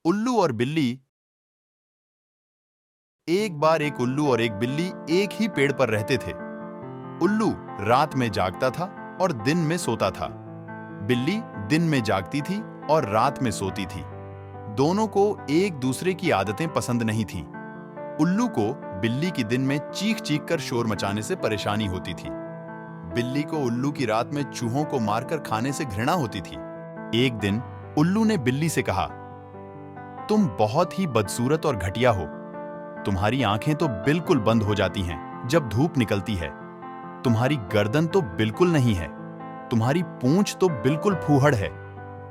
उल्लू और बिल्ली। एक बार एक उल्लू और एक बिल्ली एक ही पेड़ पर रहते थे। उल्लू रात में जागता था और दिन में सोता था। बिल्ली दिन में जागती थी और रात में सोती थी। दोनों को एक दूसरे की आदतें पसंद नहीं थीं। उल्लू को बिल्ली की दिन में चीख चीख कर शोर मचाने से परेशानी होती थी। बिल्ली को उल्लू की रात में चूहों को मारकर खाने से घृणा होती थी। एक दिन उल्लू ने बिल्ली से कहा, तुम बहुत ही बदसूरत और घटिया हो। तुम्हारी आंखें तो बिल्कुल बंद हो जाती हैं जब धूप निकलती है। तुम्हारी गर्दन तो बिल्कुल नहीं है। तुम्हारी पूंछ तो बिल्कुल फूहड़ है।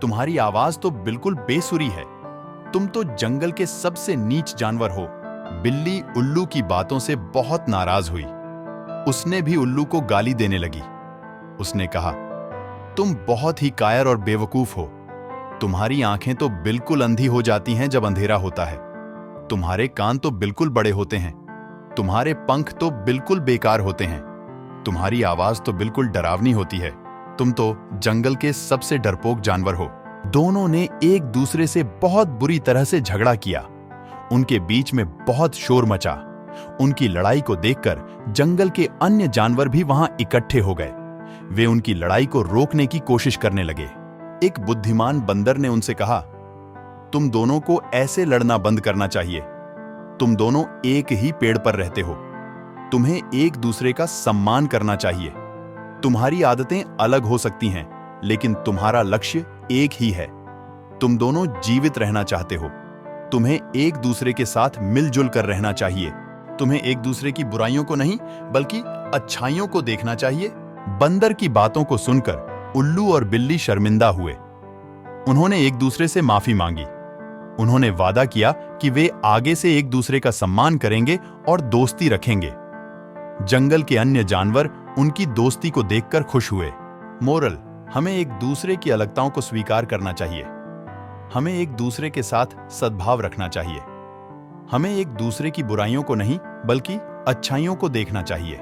तुम्हारी आवाज तो बिल्कुल बेसुरी है। तुम तो जंगल के सबसे नीच जानवर हो। बिल्ली उल्लू की बातों से बहुत नाराज हुई। उसने भी उल्लू को गाली देने लगी। उसने कहा, तुम बहुत ही कायर और बेवकूफ हो। तुम्हारी आंखें तो बिल्कुल अंधी हो जाती हैं जब अंधेरा होता है। तुम्हारे कान तो बिल्कुल बड़े होते हैं। तुम्हारे पंख तो बिल्कुल बेकार होते हैं। तुम्हारी आवाज तो बिल्कुल डरावनी होती है। तुम तो जंगल के सबसे डरपोक जानवर हो। दोनों ने एक दूसरे से बहुत बुरी तरह से झगड़ा किया। उनके बीच में बहुत शोर मचा। उनकी लड़ाई को देखकर जंगल के अन्य जानवर भी वहां इकट्ठे हो गए। वे उनकी लड़ाई को रोकने की कोशिश करने लगे। एक बुद्धिमान बंदर ने उनसे कहा, तुम दोनों को ऐसे लड़ना बंद करना चाहिए। तुम दोनों एक ही पेड़ पर रहते हो। तुम्हें एक दूसरे का सम्मान करना चाहिए। तुम्हारी आदतें अलग हो सकती हैं, लेकिन तुम्हारा लक्ष्य एक ही है। तुम दोनों जीवित रहना चाहते हो। तुम्हें एक दूसरे के साथ मिलजुल कर रहना चाहिए। तुम्हें एक दूसरे की बुराइयों को नहीं, बल्कि अच्छाइयों को देखना चाहिए। बंदर की बातों को सुनकर उल्लू और बिल्ली शर्मिंदा हुए। उन्होंने एक दूसरे से माफी मांगी। उन्होंने वादा किया कि वे आगे से एक दूसरे का सम्मान करेंगे और दोस्ती रखेंगे। जंगल के अन्य जानवर उनकी दोस्ती को देखकर खुश हुए। मोरल: हमें एक दूसरे की अलगताओं को स्वीकार करना चाहिए। हमें एक दूसरे के साथ सद्भाव रखना चाहिए। हमें एक दूसरे की बुराइयों को नहीं, बल्कि अच्छाइयों को देखना चाहिए।